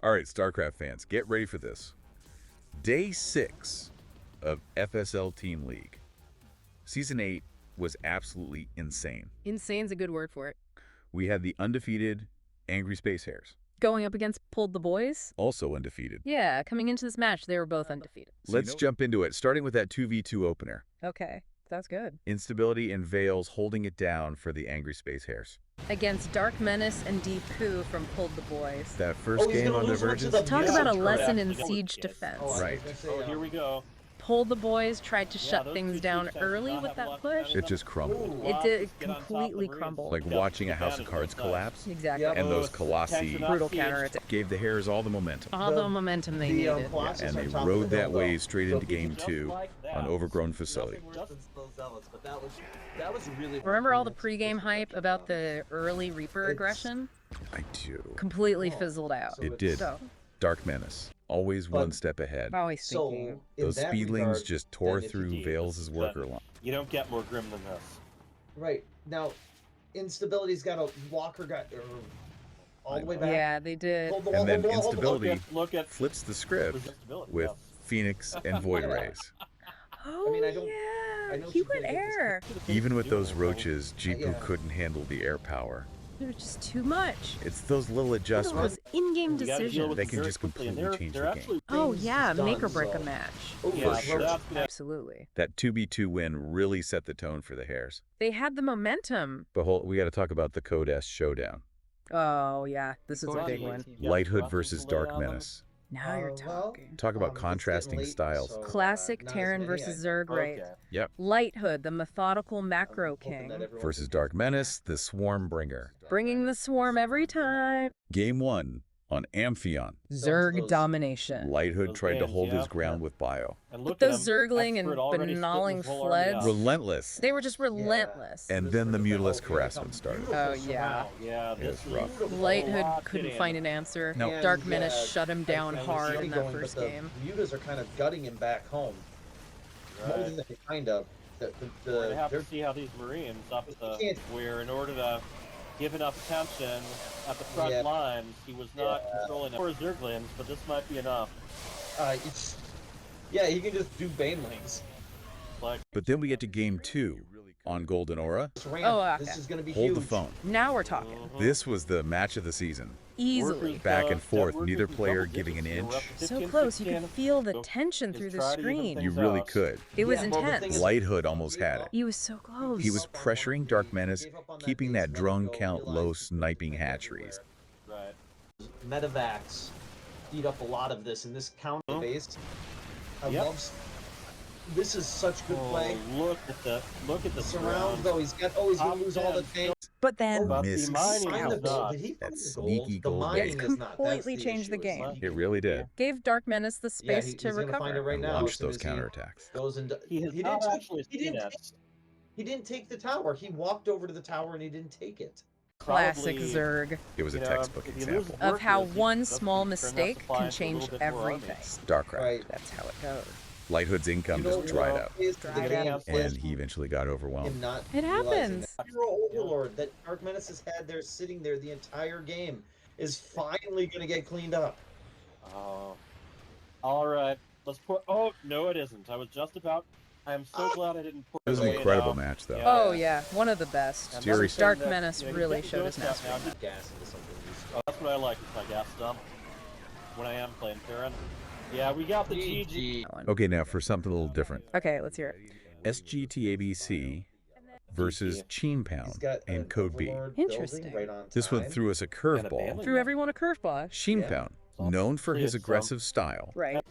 All right, StarCraft fans, get ready for this. Day 6 of FSL Team League. Season 8 was absolutely insane. Insane's a good word for it. We had the undefeated Angry Space Hares. Going up against Pulled the Boys? Also undefeated. Yeah, coming into this match, they were both undefeated. Let's jump into it, starting with that 2v2 opener. Okay, that's good. Instability and Vales holding it down for the Angry Space Hares. Against DarkMenace and Dpoo from Pulled the Boys. That first game on Divergence. Talk about a lesson in siege defense. Right. Oh, here we go. Pulled the Boys tried to shut things down early with that push. It just crumbled. It did completely crumble. Like watching a house of cards collapse. Exactly. And those Colossi Brutal counterattack. gave the Hares all the momentum. All the momentum they needed. Yeah, and they rode that wave straight into Game 2 on Overgrown Facility. Remember all the pregame hype about the early Reaper aggression? I do. Completely fizzled out. It did. So, DarkMenace, always one step ahead. always thinking. Those Speedlings just tore through Vales' worker line. You don't get more grim than this. Right. Now, Instability's got a Walker all the way back. Yeah, they did. Hold the And wall, then hold the wall, hold the wall. Instability flips the script with Phoenix and Void Rays. Oh, I mean, I don't- yeah. I know He she's went gonna get this air. Even with those Roaches, Dpoo Yeah. couldn't handle the air power. It was just too much. It's those little Those adjustments. in-game You gotta deal decisions. with They them can very just quickly, and completely change the game. Oh, Things yeah, done, make or break so- a match. Oh, Yeah, for sure. Absolutely. That 2v2 win really set the tone for the Hares. They had the momentum. But we got to talk about the Code S showdown. Oh, yeah, this is a big one. Lighthood versus Darkmenace. Now you're Well, talking. Talk about it's getting contrasting late, styles. so, Classic not as Terran many versus yet. Zerg raid. Okay. Yep. Lighthood, the methodical macro Hoping king. that everyone Versus can- Darkmenace, the Swarm Bringer. Bringing the swarm every time. Game 1 on Amphion. Zerg those- domination. Lighthood Those tried to games, hold his yeah. ground with Bio. And With look at those him, Zergling and expert already banalling split his whole army fleds. up. Relentless. They were just relentless. And then the Mutalisk harassment started. Oh, yeah. Yeah, It this was rough. is Lighthood locked couldn't in. find an answer. No. And, DarkMenace shut him down I was hard really in that going, but first the game. Mutas are kind of gutting him back home. More Right. than they kind of. We're gonna have They're- to see how these Marines up at the can't- where in order to give enough attention at the front Yeah. lines, he was not controlling it. For Zerglings, but this might be enough. yeah, he can just do Banelings. Like, But then we get to Game 2 on Golden Aura. This ramp, Oh, okay. this is going to be Hold huge. the phone. Now we're talking. This was the match of the season. Easily. Back and forth, neither player giving an inch. So close, you could feel the tension through the screen. You really could. It was Yeah, well, the thing intense. is- Lighthood almost had it. He was so close. He was pressuring DarkMenace, keeping that drone count low, sniping hatcheries. Right. Medevacs eat up a lot of this, and this counter based. I Yep. love. This is such good play. Oh, look at the Surrounds though. He's gonna lose all the tanks. But then But Miss the mining Find the is gold. not. Did he That find the sneaky gold? gold The mining bait. is not. That's Completely the changed the issue. game. It really did. gave DarkMenace the space he's to gonna recover. find it right And now. launched as soon those as he counterattacks. Goes into. He has He not didn't. actually He seen didn't. it. He didn't take the tower. He walked over to the tower and he didn't take it. Classic Probably, Zerg. It was a you know, textbook if you lose example. Of how workers, one that's small gonna turn that mistake supply can into a little change bit more army. everything. StarCraft. Right. That's how it goes. Lighthood's income You know, just dried you know, out, is the Dried game out. is and he eventually got overwhelmed. him not It realizing happens. that. Hero Overlord that DarkMenace has had there sitting there the entire game is finally going to get cleaned up. Oh. All right. Let's put. Oh no, it isn't. I was just about. I am so glad I didn't put It was an away incredible now. match, though. Yeah. Oh yeah, one of the best. And Jerry- another thing that, DarkMenace you know, really you get showed his good stuff mastery. now. Gas into something useful. Oh, that's what I like with my gas dump when I am playing Terran. Yeah, we got the GG. That one. Okay, now for something a little different. Okay, let's hear it. SGTABC versus Cheen He's Pound got and an Code B. Overlord building Interesting. Right on This one time. threw us a And a curveball. Bailey. Threw everyone a curveball. Sheen Yeah. Pound, known for his aggressive style, Right.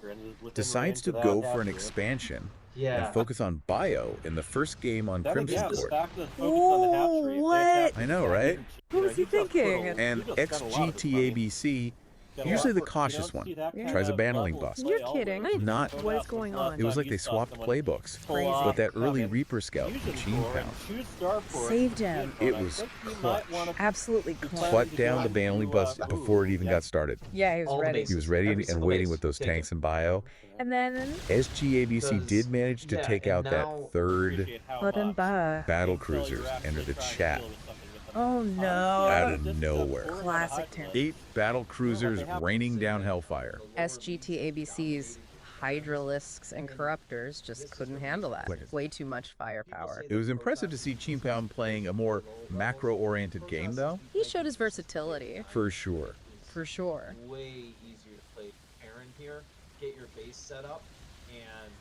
decides to go for an expansion Yeah. and focus on Bio in the first game on Crimson yeah, the Court. fact that it's focused on the hatchery, if they What? attack I know, the right? hatchery, What was he you just put a- thinking? And you just spent a lot of money. XGTABC, Got a usually lot the for- cautious you don't one, see that kind tries a of battling level of bust. play You're always. kidding. Not- What is going on? It was like You they saw swapped someone playbooks. Crazy. But that come early in, Reaper scout use from it Sheen for it, Pound choose star for it, Saved use him. for It I was think you might clutch. wanna Absolutely clutch. shut down the battling bust before it even got started. Yeah, he was All the ready. bases. He was ready Every and single waiting base. with those Take it. tanks in Bio. And then SGABC did manage to Yeah, take and out now- that third appreciate how put him much by. battle until you're cruisers actually enter the trying to chat. deal with something with Oh no. Out of nowhere. Classic Terran. 8 battle cruisers raining down hellfire. SGT ABC's Hydralisks and Corruptors just couldn't handle that. Way too much firepower. It was impressive to see Chimpound playing a more macro-oriented game, though. He showed his versatility. For sure. For sure. Way easier to play Terran here. Get your base set up and.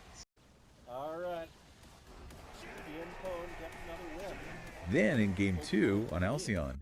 All right. Then in Game 2 on Alcyon,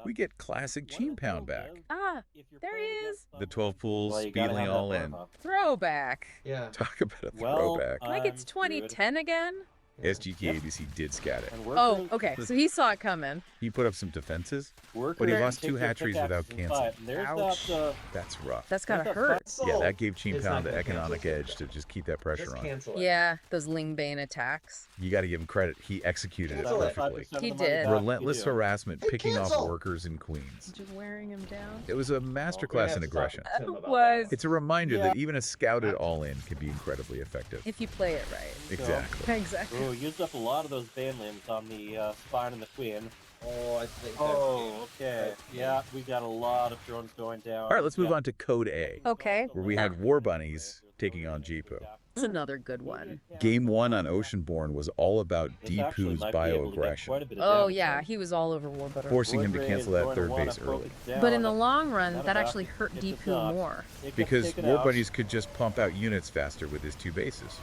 we get classic Chimpound back. Ah, there he is. The 12 pools, Speedling all in. Throwback. Yeah. Talk about a throwback. Like it's 2010 again? SGT ABC did scat it. Oh, okay. So he saw it coming. He put up some defenses, but he lost 2 hatcheries without cancel. Ouch. That's rough. That's gotta hurt. Yeah, that gave Chimpound the economic edge to just keep that pressure Just on. cancel it. Yeah, those Lingbane attacks. You got to give him credit. He executed it Cancel it. perfectly. He did. Relentless harassment, Hey, picking off cancel! workers and queens. Just wearing him down. It was a masterclass in aggression. Was. It's a reminder that even a scouted all-in can be incredibly effective. If you play it right. Exactly. Exactly. Oh, used up a lot of those bane limbs on the spine and the queen. Oh, I think. Oh, okay. Yeah, we got a lot of drones going down. All right, let's move on to Code A, Okay. where we had War Bunnies taking on Dpoo. That's another good one. Game 1 on Oceanborn was all about Dpoo's bioaggression, Oh yeah, he was all over War Butter. forcing him to cancel that third base early. But in the long run, that actually hurt Dpoo more. Because War Bunnies could just pump out units faster with his 2 bases.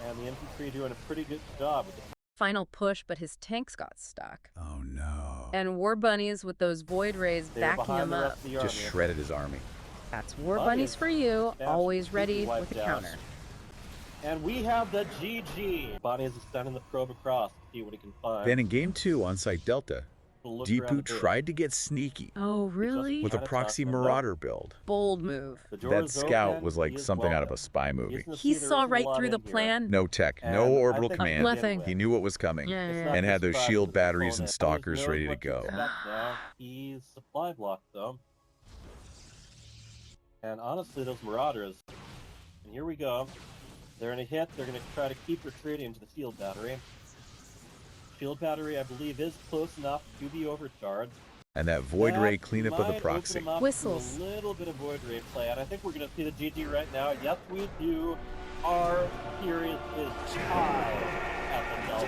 And the infantry doing a pretty good job with the Final push, but his tanks got stuck. Oh no. And War Bunnies with those Void Rays backing him up. Just shredded his army. That's War Bunnies for you, always ready with a counter. And we have the GG. Bunnies is sending the probe across to see what he can find. Then in Game 2 on Site Delta, Dpoo tried to get sneaky Oh, really? with a proxy marauder build. Bold move. That scout was like something out of a spy movie. He saw right through the plan. No tech, no And orbital I think command. Nothing. He knew what was coming Yeah, It's yeah, not yeah. and had those surprising shield his batteries and opponent stalkers knows ready to what go. expect now. He's supply blocked though. And honestly, those marauders. And here we go. They're gonna hit. They're gonna try to keep retreating into the shield battery. Shield battery, I believe, is close enough to be overcharged. And that Void Ray That cleanup of the might proxy. open 'em up to Whistles. A little bit of Void Ray play, and I think we're gonna see the GG right now. Yes, we do. Our series is tied at the Delta.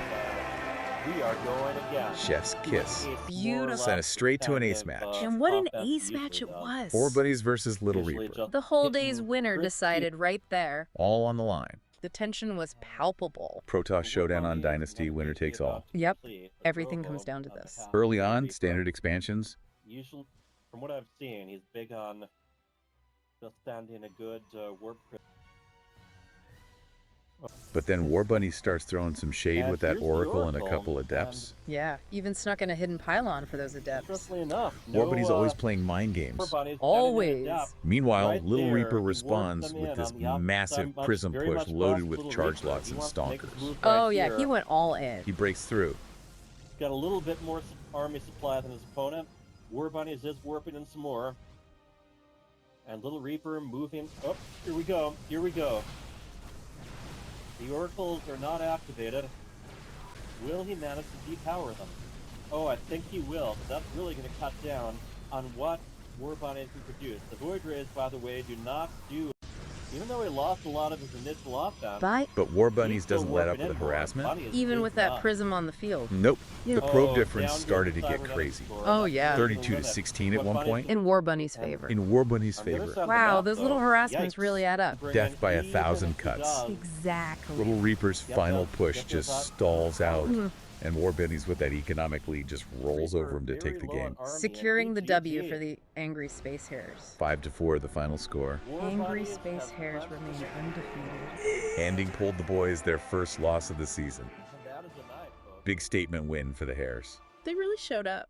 We are going again. Chef's kiss. Beautiful. Sent us straight to an ace match. And what an ace match it was. War Bunnies versus Little Reaper. The whole day's winner decided right there. All on the line. The tension was palpable. Protoss showdown on Dynasty, winner takes all. Yep. Everything comes down to this. Early on, standard expansions. Usually, from what I've seen, he's big on just standing a good warp. But then War Bunny starts throwing some shade And with that here's the Oracle and a Oracle, couple Adepts. Yeah, even snuck in a hidden pylon for those adepts. Interestingly enough, War Bunny's always playing mind games. Always. Meanwhile, Right Little there, Reaper he responds warped them with in this on the outside, massive much- prism very push much loaded less with Little charge Reaper. lots He and wants to make his stonkers. move Oh right yeah, here. he went all in. He breaks through. Got a little bit more army supply than his opponent. War Bunnies is warping in some more. And Little Reaper moving. Oh, here we go. Here we go. The oracles are not activated. Will he manage to depower them? Oh, I think he will. But that's really going to cut down on what War Bunnies can produce. The Void Rays, by the way, do not do. Even though he lost a lot of his initial offense, But War Bunnies he's still doesn't let up warping to the in more. harassment. Bunny is Even big with that enough. prism on the field. Nope. The Oh, probe difference down started to goes the get cyber crazy. score. Oh, yeah. 32 to 16 at one point. In War Bunny's favor. In War Bunny's On the other favor. side of the Wow, map, those little though, harassments yikes. really add up. Bring Death in by a even 1,000 if he cuts. does, Exactly. Little Reaper's Yep, final yep, push yep, just yep. stalls out, Mhm. and War Bunnies with that economic lead just rolls over him to take the game. Securing the W for the Angry Space Hares. 5-4 the final score. Angry Space Hares remain undefeated. Handing pulled the boys their first loss of the season. Big statement win for the Hares. They really showed up.